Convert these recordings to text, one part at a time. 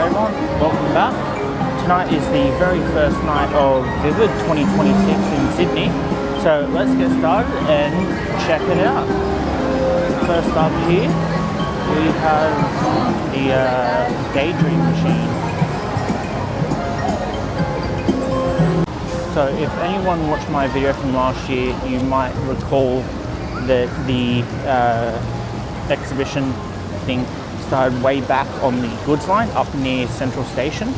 everyone, welcome back. Tonight is the very first night of Vivid 2026 in Sydney, so let's get started and check it out. First up here, we have the Daydream machine. So if anyone watched my video from last year, you might recall that the exhibition thing started way back on the goods line up near Central Station.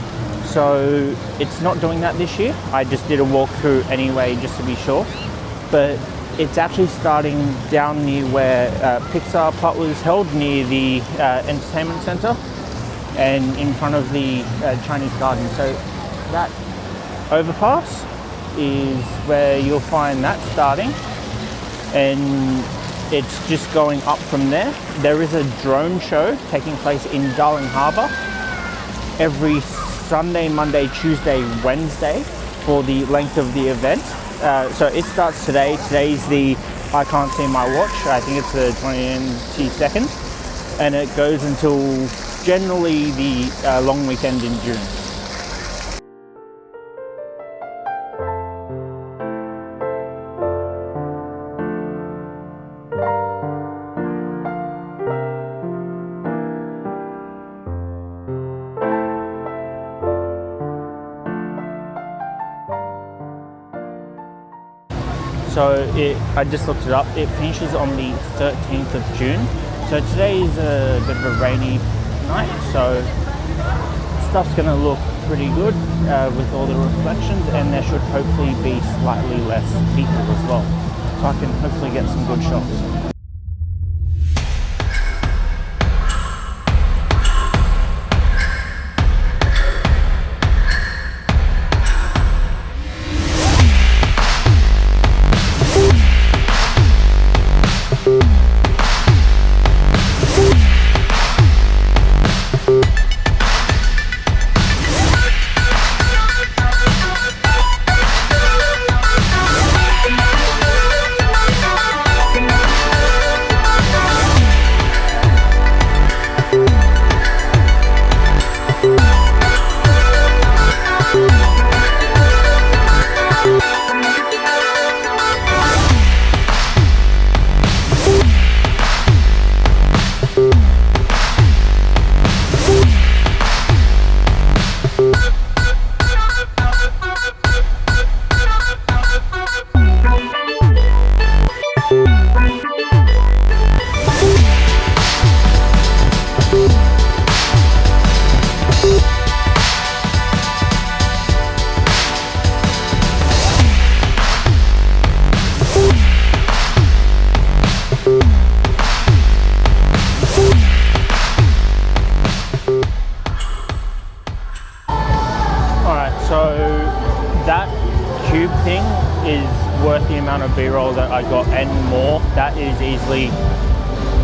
So it's not doing that this year. I just did a walkthrough anyway just to be sure. But it's actually starting down near where Pixar Part was held, near the entertainment center and in front of the Chinese garden. So that overpass is where you'll find that starting, and it's just going up from there. There is a drone show taking place in Darling Harbour every Sunday, Monday, Tuesday, Wednesday for the length of the event. So it starts today. Today's the, I can't see my watch, I think it's the 22nd, and it goes until generally the long weekend in June. So I just looked it up, it finishes on the 13th of June. So today is a bit of a rainy night, so stuff's gonna look pretty good with all the reflections, and there should hopefully be slightly less people as well. So I can hopefully get some good shots. Thing is worth the amount of B-roll that I got and more. That is easily,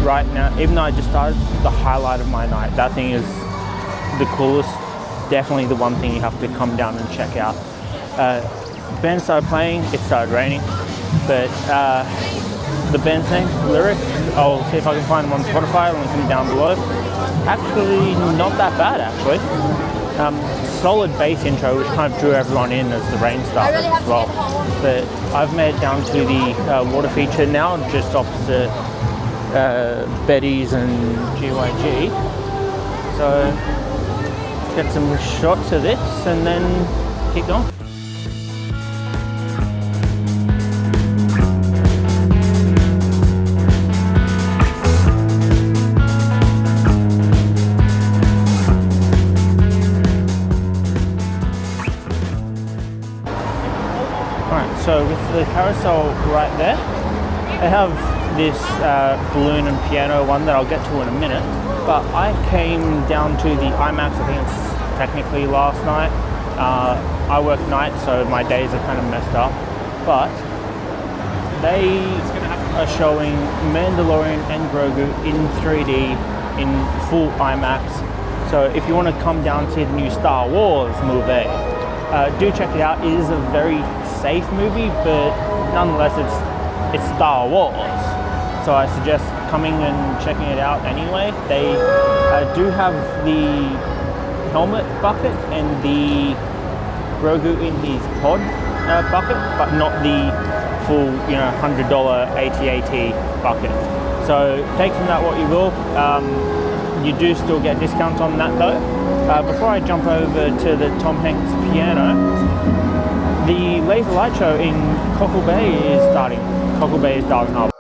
right now, even though I just started, the highlight of my night. That thing is the coolest, definitely the one thing you have to come down and check out. Band started playing, it started raining, but the band's name, Lyric, I'll see if I can find them on Spotify, I'll link them down below. Actually, not that bad actually. Solid bass intro, which kind of drew everyone in as the rain started as well. But I've made it down to the water feature now, just opposite Betty's and GYG. So let's get some shots of this and then keep going. So with the carousel right there, they have this balloon and piano one that I'll get to in a minute, but I came down to the IMAX, I think it's technically last night. I work night, so my days are kind of messed up, but they are showing Mandalorian and Grogu in 3D in full IMAX. So if you want to come down to see the new Star Wars movie, do check it out. It is a very safe movie, but nonetheless it's Star Wars, so I suggest coming and checking it out anyway. They do have the helmet bucket and the Grogu in his pod bucket, but not the full, you know, $100 AT-AT bucket. So take from that what you will. You do still get discounts on that though. Before I jump over to the Tom Hanks piano, the laser light show in Cockle Bay is starting. Cockle Bay is Darling Harbour.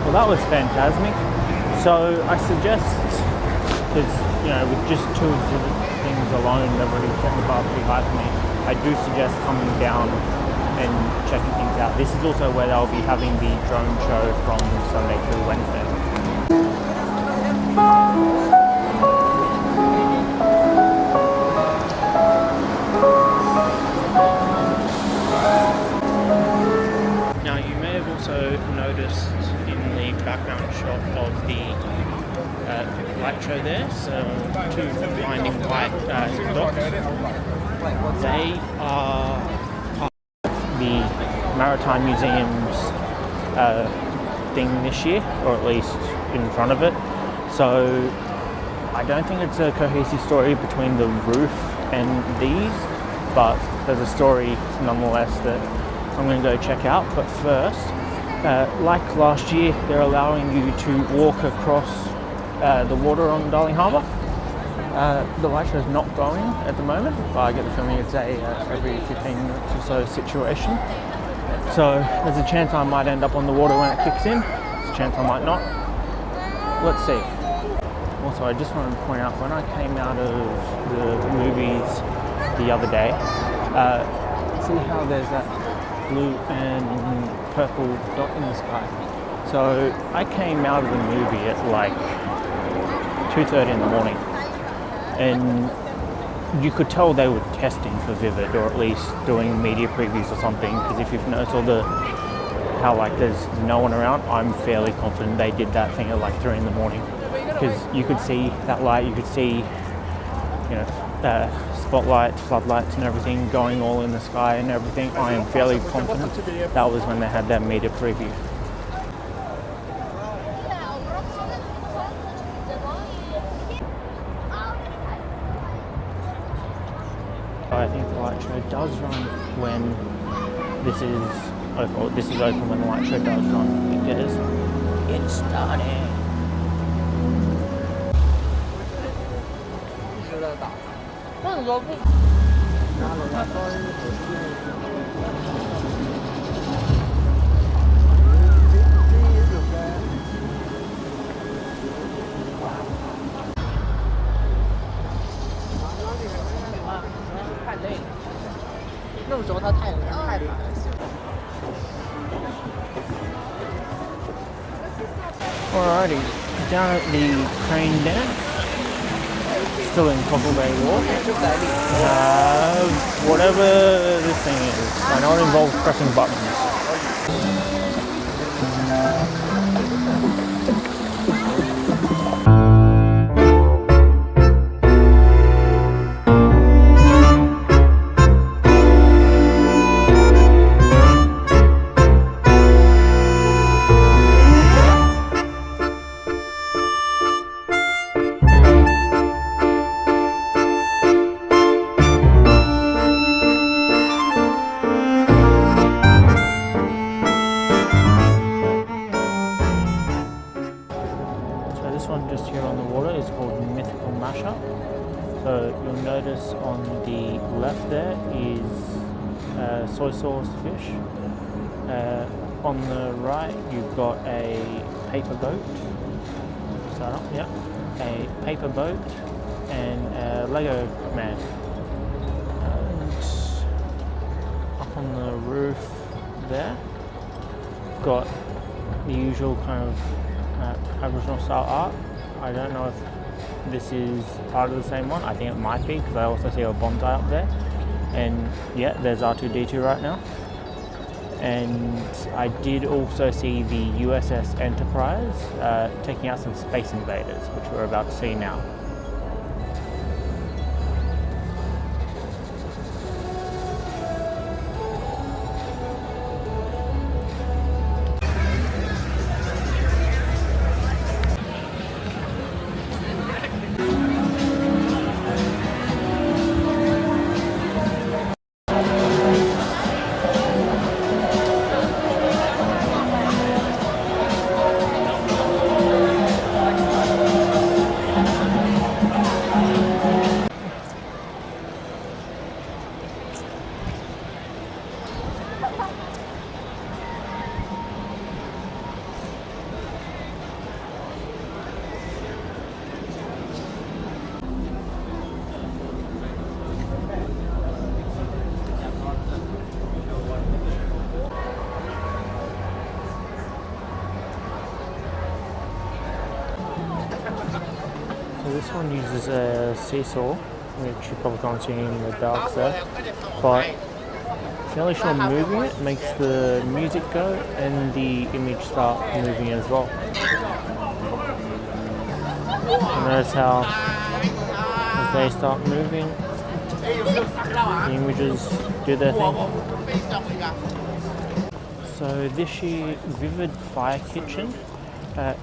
Well, that was fantastic. So I suggest, because you know, with just two exhibit things alone, they've already set the bar pretty high for me. I do suggest coming down and checking things out. This is also where they'll be having the drone show from Sunday through Wednesday. Now you may have also noticed in the background shot of the light show there, so two blinding white dots. They are part of the Maritime Museum's thing this year, or at least in front of it. So I don't think it's a cohesive story between the roof and these, but there's a story nonetheless that I'm going to go check out. But first, like last year, they're allowing you to walk across the water on Darling Harbour. The light show is not going at the moment, but I get the feeling it's a every 15 minutes or so situation. So there's a chance I might end up on the water when it kicks in. There's a chance I might not. Let's see. Also, I just wanted to point out, when I came out of the movies the other day, see how there's that blue and purple dot in the sky? So I came out of the movie at like 2:30 in the morning, and you could tell they were testing for Vivid, or at least doing media previews or something, because if you've noticed how like there's no one around, I'm fairly confident they did that thing at like 3 in the morning, because you could see that light, you could see, you know, spotlights, floodlights and everything going all in the sky and everything. I am fairly confident that was when they had their media preview. I think the light show does run when this is open, or this is open when the light show does run, because it's starting. Alrighty, down at the crane dance, still in Cockle Bay Walk. Whatever this thing is, I know it involves pressing buttons. Just here on the water is called Mythical Mashup. So you'll notice on the left there is soy sauce fish. on the right, you've got a paper boat. Start up, yeah. A paper boat and a Lego man. And up on the roof there, you've got the usual kind of Aboriginal style art. I don't know if this is part of the same one. I think it might be because I also see a bonsai up there. And yeah, there's R2-D2 right now. And I did also see the USS Enterprise taking out some Space Invaders, which we're about to see now. So this one uses a seesaw, which you probably can't see in the dark there, but fairly sure moving it makes the music go and the image start moving as well. And notice how as they start moving, the images do their thing. So this year, Vivid Fire Kitchen,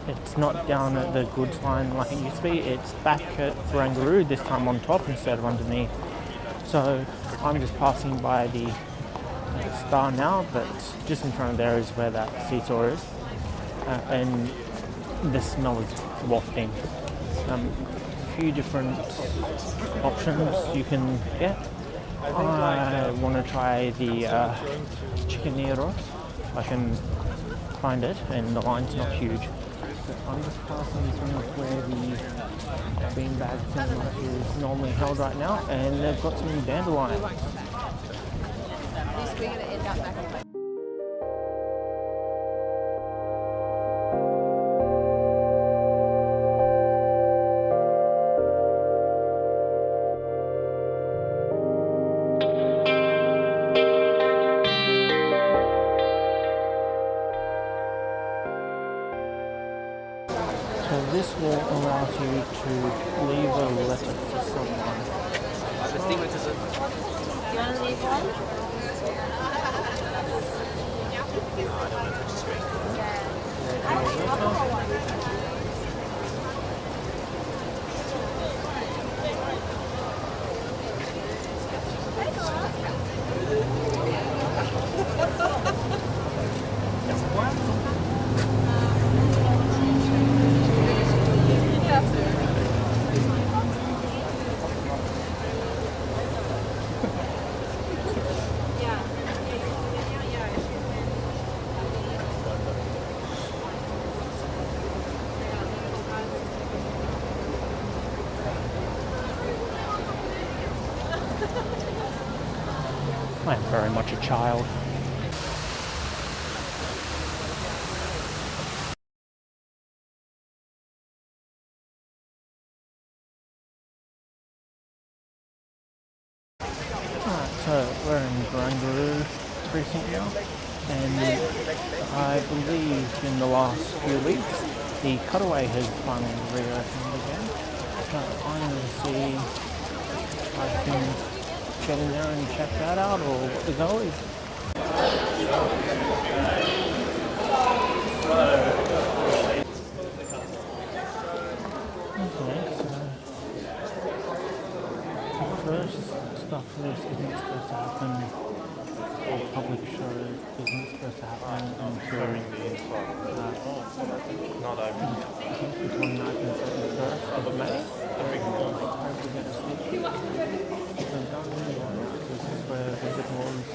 it's not down at the goods line like it used to be, it's back at Barangaroo, this time on top instead of underneath. So I'm just passing by the star now, but just in front of there is where that seesaw is. And the smell is wafting. A few different options you can get. I want to try the chicaneros, if I can find it, and the line's not huge. But I'm just passing in front of where the beanbag cinema is normally held right now, and they've got some dandelions. So this will allow you to leave a letter for someone. Do you want to leave one? No, I don't want to touch the screen. I am very much a child. Alright, so we're in Barangaroo precinct now, and I believe in the last few weeks the cutaway has finally reopened again. So I'm going to see if I can get in there and check that out, or what the go is. Okay, so the first stuff this isn't supposed to happen, or public show isn't supposed to happen until Not open. I think the 29th and 31st of May. This is where visitors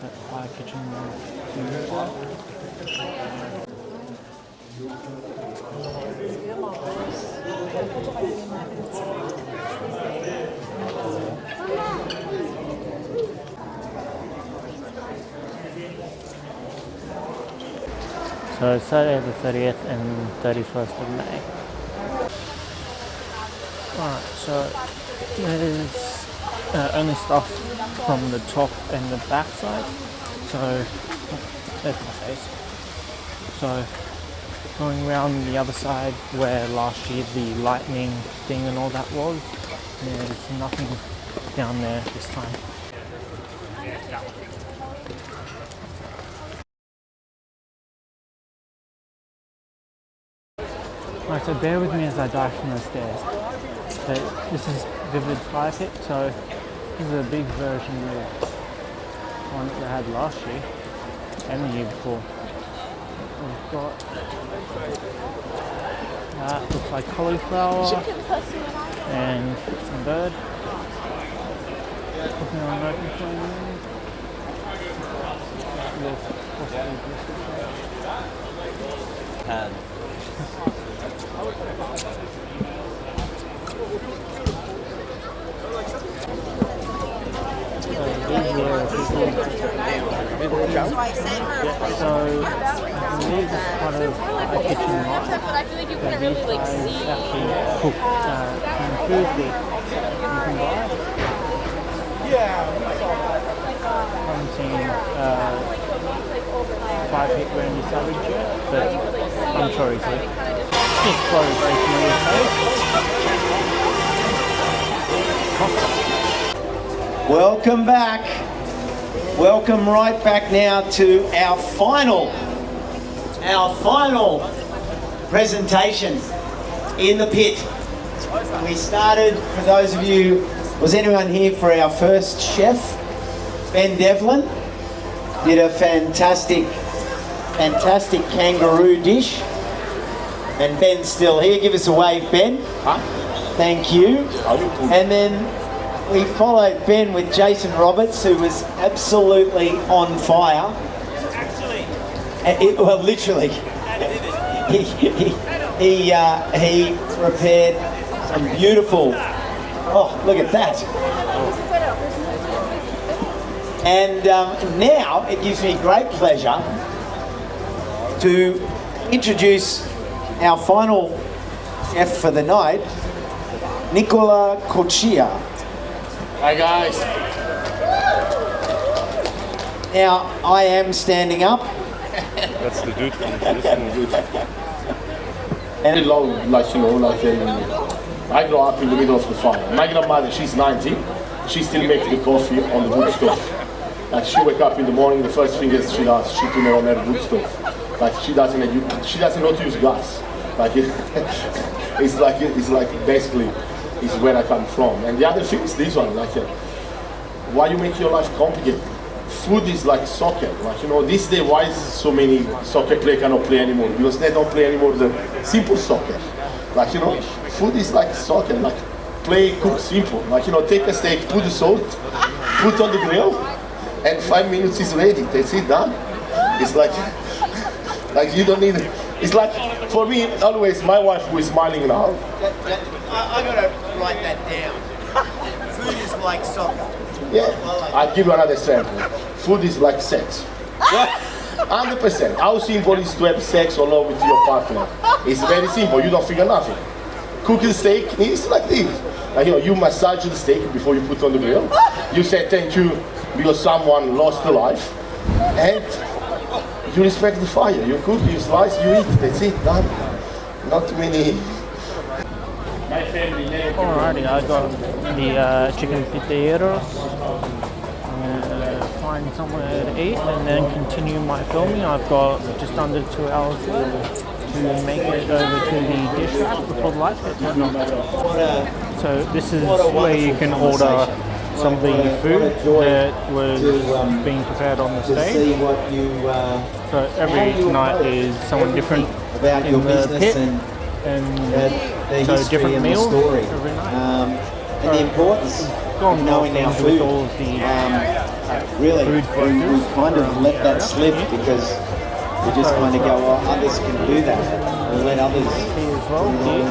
at the fire kitchen So Saturday the 30th and 31st of May. Alright, so there's only stuff from the top and the back side. So there's my face. So going around the other side where last year the lightning thing and all that was, there's nothing down there this time. Alright, so bear with me as I dive from the stairs. But this is Vivid Fire Pit, so this is a big version of one that we had last year and the year before. We've got that looks like cauliflower and some bird. Looking on open flame. So these are part of a kitchen lot. These guys actually cook some food that you can buy. Haven't seen 5-hit Randy Savage yet, but I'm sure he's here. Just very, very familiar face. Welcome back. Welcome right back now to our final presentation in the pit. We started, for those of you, was anyone here for our first chef? Ben Devlin did a fantastic kangaroo dish. And Ben's still here. Give us a wave, Ben. Huh? Thank you. And then we followed Ben with Jason Roberts, who was absolutely on fire. Actually. Well, literally. He prepared some beautiful, oh, look at that. And now it gives me great pleasure to introduce our final chef for the night, Nicola Coccia. Hi guys. Now, I am standing up. That's the dude from and long, like, you know, like I grew up in the middle of the farm. My grandmother, she's 90. She still makes the coffee on the wood stove. Like, she wake up in the morning, the first thing is she does, she turn on her wood stove. Like, she doesn't know to use gas. Like, it's like basically is where I come from. And the other thing is this one, like, why you make your life complicated? Food is like soccer. Like, you know, this day, why is so many soccer players cannot play anymore? Because they don't play anymore the simple soccer. Like, you know, food is like soccer. Like, play, cook simple. Like, you know, take a steak, put the salt, put on the grill, and 5 minutes is ready. That's it, done. It's like you don't need. It's like, for me, always, my wife who is smiling now. I gotta write that down. Food is like soccer. Yeah, I'll give you another sample. Food is like sex. 100%. How simple is to have sex alone with your partner? It's very simple. You don't figure nothing. Cooking steak is like this. Like, you know, you massage the steak before you put on the grill. You say thank you because someone lost a life, and you respect the fire. You cook, you slice, you eat. That's it. Done. Not too many. Alrighty, I got the chicken piteros. I'm gonna find somewhere to eat and then continue my filming. I've got just under 2 hours left to make it over to the dish rack before the lights get turned on. So this is where you can order some of the food that was being prepared on the stage. So every night is someone different in the pit. And so different meals every night. And the importance of knowing our food. With all of the really, we kind of let that slip because We just kind of go, oh, others can do that. We'll let others here as well. Here,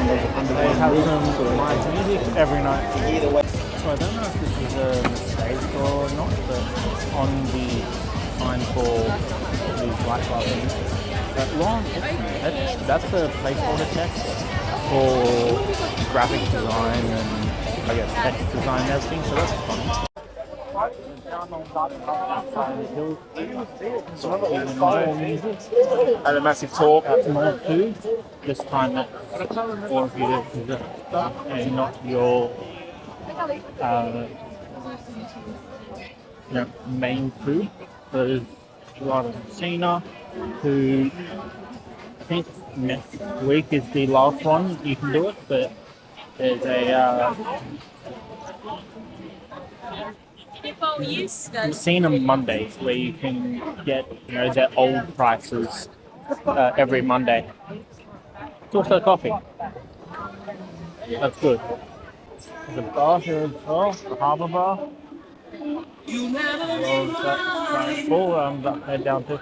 they have some live music every night. hear the way. So I don't know if this is a mistake or not, but on the sign for these light bulb things, but Ron, that's a placeholder text for graphic design and I guess text design and everything, so that's fun. Even more music And a massive talk. more food. This time it's all of you and not your main food. There's a lot of Cena, who I think next week is the last one you can do it, but there's a Cena Mondays where you can get their old prices every Monday. It's also coffee. That's good. There's a bar here as well, the Harbour bar. That's full. I'm about to head down to.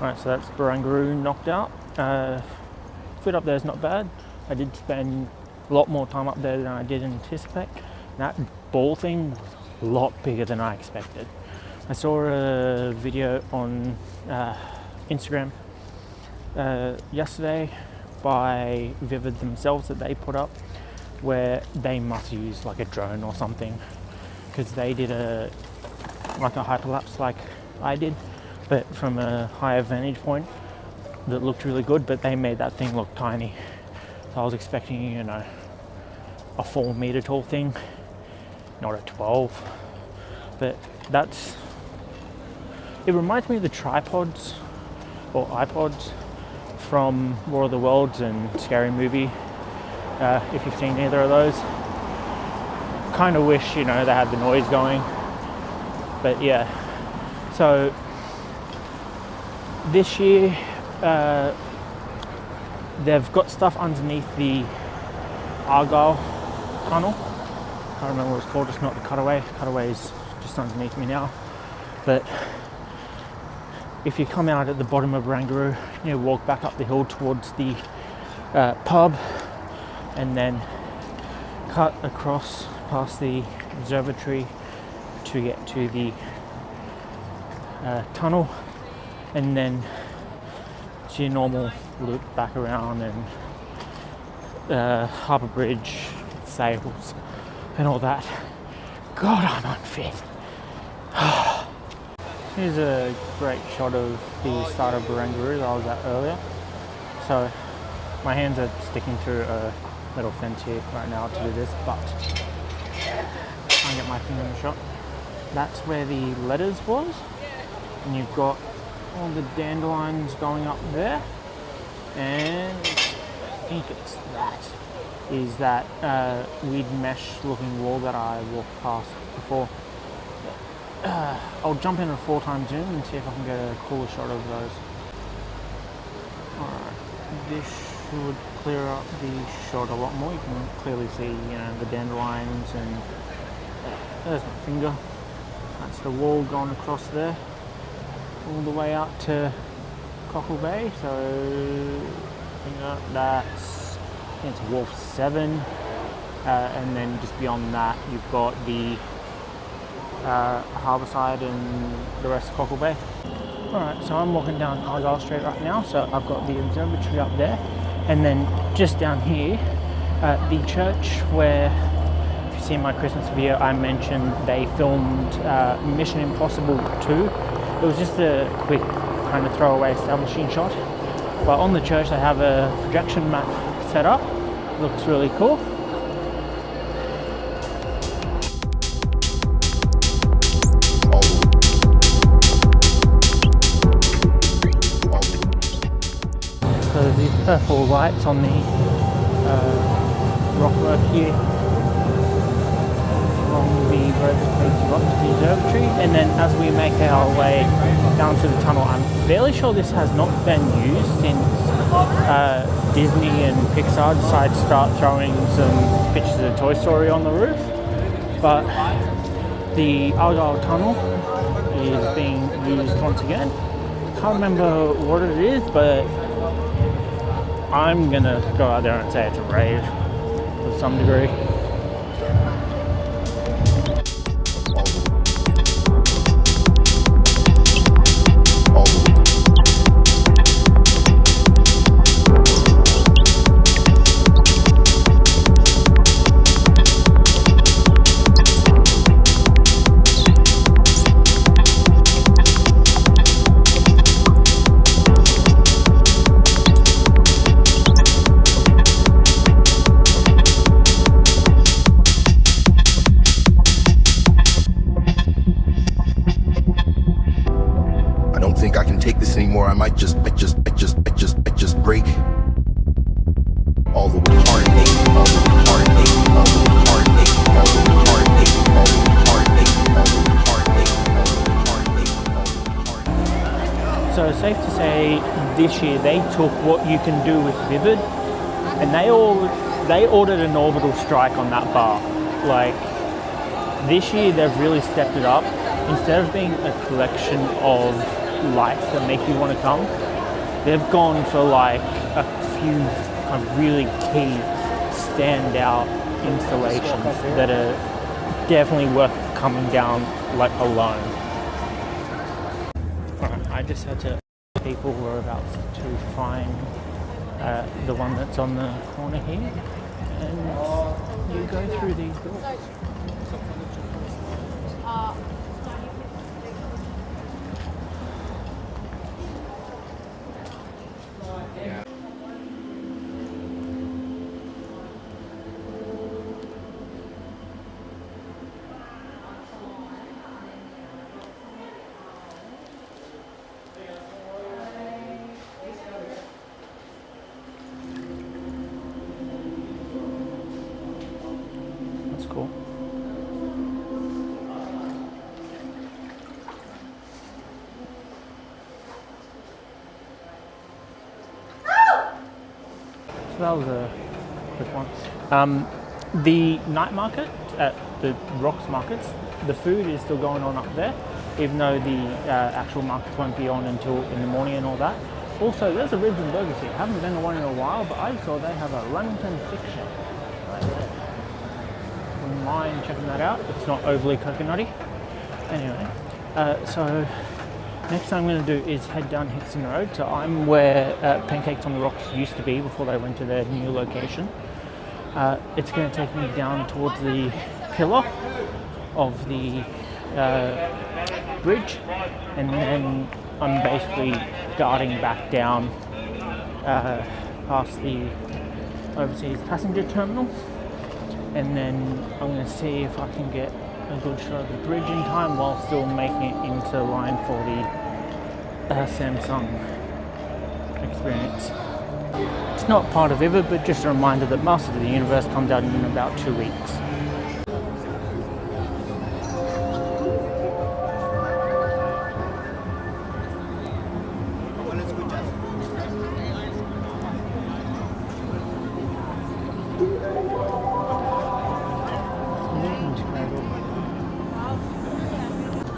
Alright, so that's Barangaroo knocked out. Food up there is not bad. I did spend a lot more time up there than I did anticipate. That ball thing was a lot bigger than I expected. I saw a video on Instagram yesterday by Vivid themselves that they put up, where they must use like a drone or something, because they did a hyperlapse like I did, but from a higher vantage point that looked really good, but they made that thing look tiny. So I was expecting, a 4 meter tall thing, not a 12. But it reminds me of the tripods or iPods from War of the Worlds and Scary Movie, if you've seen either of those. Kind of wish, they had the noise going, but yeah. So this year, they've got stuff underneath the Argyle tunnel. I can't remember what it's called, it's not the Cutaway. Cutaway is just underneath me now. But if you come out at the bottom of Barangaroo, walk back up the hill towards the pub, and then cut across past the Observatory to get to the tunnel, and then it's your normal loop back around and Harbour Bridge, sails and all that. God, I'm unfit. Here's a great shot of the start of Barangaroo that I was at earlier. So my hands are sticking through a metal fence here right now to do this, but try and get my finger in the shot. That's where the letters was, and you've got all the dandelions going up there, and I think it's that weird mesh looking wall that I walked past before. I'll jump in a 4x zoom and see if I can get a cooler shot of those. Alright, this should clear up the shot a lot more. You can clearly see, the dandelions, and there's my finger. That's the wall going across there, all the way out to Cockle Bay. So finger, that's think it's Wharf 7, and then just beyond that you've got the Harbour side and the rest of Cockle Bay. Alright, so I'm walking down Argyle Street right now, so I've got the Observatory up there, and then just down here, the church where, if you see my Christmas video, I mentioned they filmed Mission Impossible 2. It was just a quick kind of throwaway establishing shot. But on the church they have a projection mat set up. Looks really cool. So these purple lights on the rockwork here along the road that takes you up to the observatory, and then as we make our way down to the tunnel, I'm fairly sure this has not been used since Disney and Pixar decided to start throwing some pictures of Toy Story on the roof. But the Argyle Tunnel is being used once again. Can't remember what it is, but I'm gonna go out there and say it's a rave to some degree. Anymore, I might just break all the heartache, all the heartache, all the heartache, all the heartache, all the heartache, all the heartache, all the heartache. So it's safe to say this year they took what you can do with Vivid, and they ordered an orbital strike on that bar. Like, this year they've really stepped it up. Instead of being a collection of lights that make you want to come, they've gone for like a few kind of really key standout installations that are definitely worth coming down like alone. Alright, I just had to people were about to find the one that's on the corner here, and you go through these doors. Cool. So that was a quick one. The night market at the Rocks markets, the food is still going on up there, even though the actual markets won't be on until in the morning and all that. Also, there's a ribs and burgers here. I haven't been to one in a while, but I saw they have a Lamington fiction right there. Wouldn't mind checking that out. It's not overly coconutty. Anyway, so next thing I'm going to do is head down Hickson Road. So I'm where Pancakes on the Rocks used to be before they went to their new location. It's going to take me down towards the pillar of the bridge, and then I'm basically darting back down past the overseas passenger terminal, and then I'm going to see if I can get a good shot of the bridge in time while still making it into line for the Samsung experience. It's not part of Vivid, but just a reminder that Master of the Universe comes out in about 2 weeks.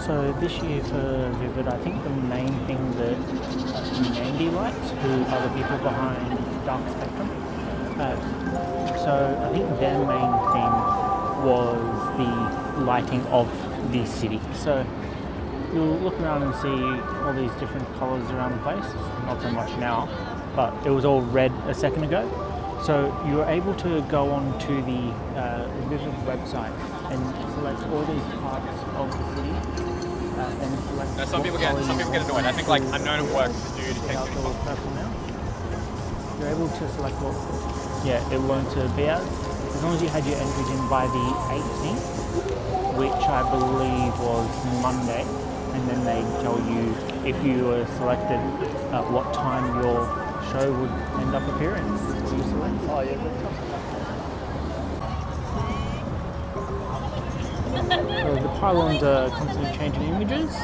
So this year for Vivid, I think the main thing that Mandy likes, who are the people behind Dark Spectrum, So I think their main thing was the lighting of the city. So you'll look around and see all these different colours around the place. Not so much now, but it was all red a second ago. So you were able to go on to the Vivid website and select all these parts of the city. And select Some people get annoyed. I think like unknown work to do to take all purple now. You're able to select what it wanted to be as long as you had your entries in by the 18th, which I believe was Monday, and then they tell you if you were selected what time your show would end up appearing. What do you select? Oh yeah, so the pylons are constantly changing images.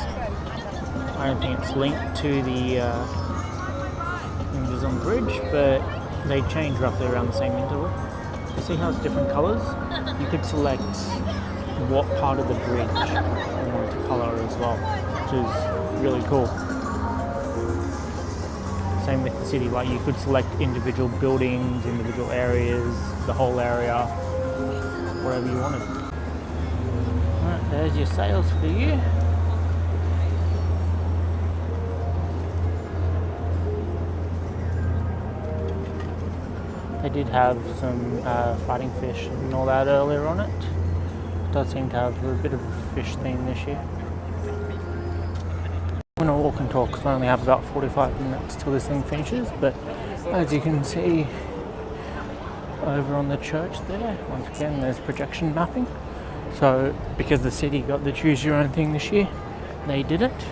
I don't think it's linked to the images on the bridge, but they change roughly around the same interval. See how it's different colours? You could select what part of the bridge you want to colour as well, which is really cool. Same with the city, like you could select individual buildings, individual areas, the whole area, whatever you wanted. Alright, there's your sails for the year. They did have some fighting fish and all that earlier on it. It does seem to have a bit of a fish theme this year. I'm going to walk and talk because I only have about 45 minutes till this thing finishes, but as you can see over on the church there, once again there's projection mapping. So because the city got the choose your own thing this year, they did it.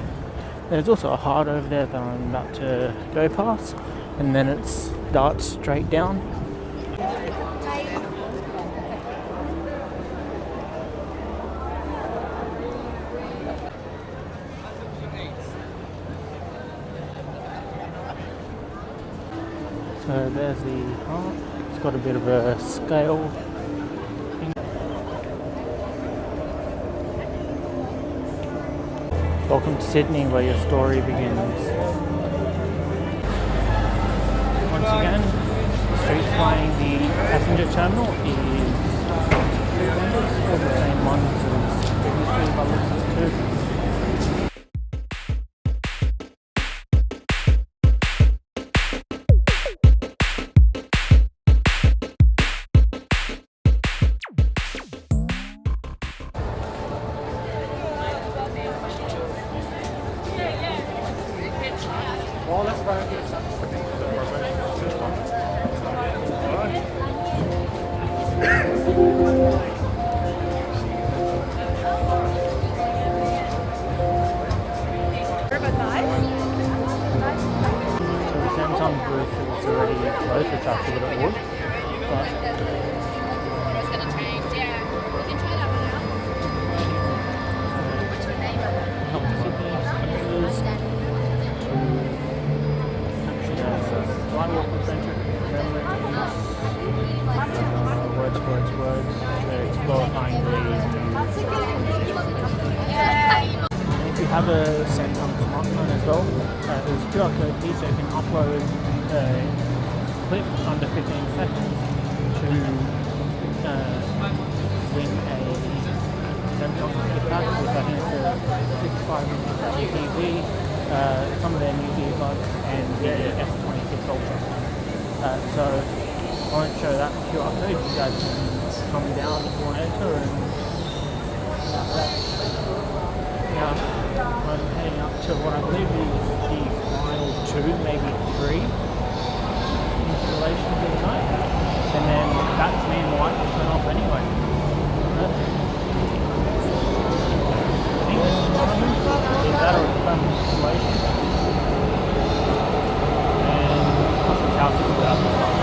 There's also a heart over there that I'm about to go past, and then it darts straight down. So there's the heart. It's got a bit of a scale thing. Welcome to Sydney, where your story begins. Once again, the street flying the passenger terminal is all the same ones as previously by the looks of it too. Well, let's go and get some. Samsung booth is already closed, which I figured it would. But It's going to change, yeah. You can try that one out. What's your name? Lightwalk adventure, words, explore kindly. And if you have a Samsung smartphone as well, there's a QR code here, so you can upload a clip under 15 seconds to win a Samsung gift, which I think is a 55-inch TV, some of their new earbuds, and the S26 Ultra. So I won't show that QR code. You guys can come down if you want to enter, and now I'm heading up to what I believe is the final 2, maybe 3 installations of the night, and then that's me and the light will turn off anyway. I think this is one of them. Is that or a permanent installation? And Austin's house is without the start.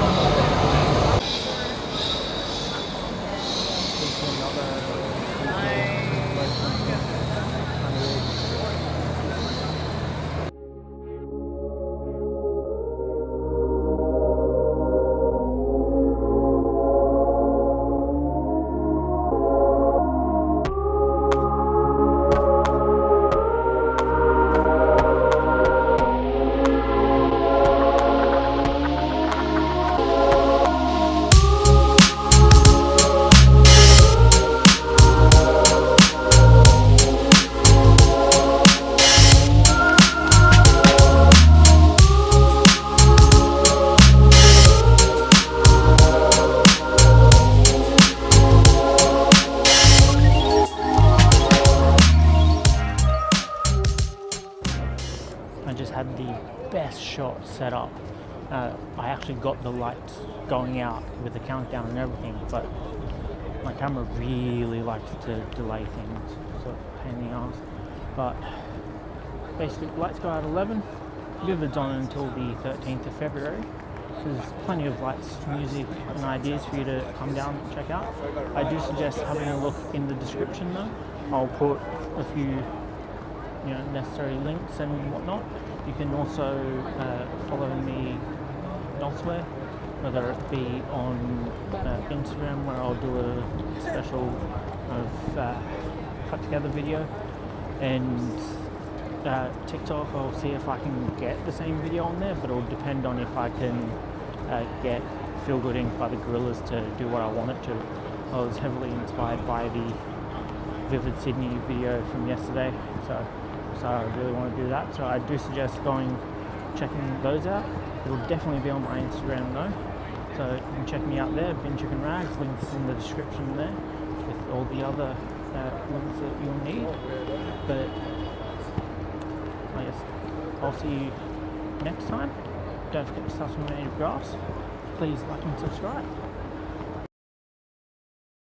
the best shot set up. I actually got the lights going out with the countdown and everything, but my camera really likes to delay things, so it's a pain in the ass. But basically, lights go out at 11. Vivid's on until the 13th of February. So there's plenty of lights, music and ideas for you to come down and check out. I do suggest having a look in the description though. I'll put a few necessary links and whatnot. You can also follow me elsewhere, whether it be on Instagram, where I'll do a special cut together video, and TikTok. I'll see if I can get the same video on there, but it'll depend on if I can get Feel Good Inc. by the Gorillas to do what I want it to. I was heavily inspired by the Vivid Sydney video from yesterday, so I really want to do that. So I do suggest checking those out. It'll definitely be on my Instagram though, so you can check me out there. Bin Chicken Rags, links in the description there with all the other links that you'll need. But I guess I'll see you next time. Don't forget to subscribe to Native Grass. Please like and subscribe.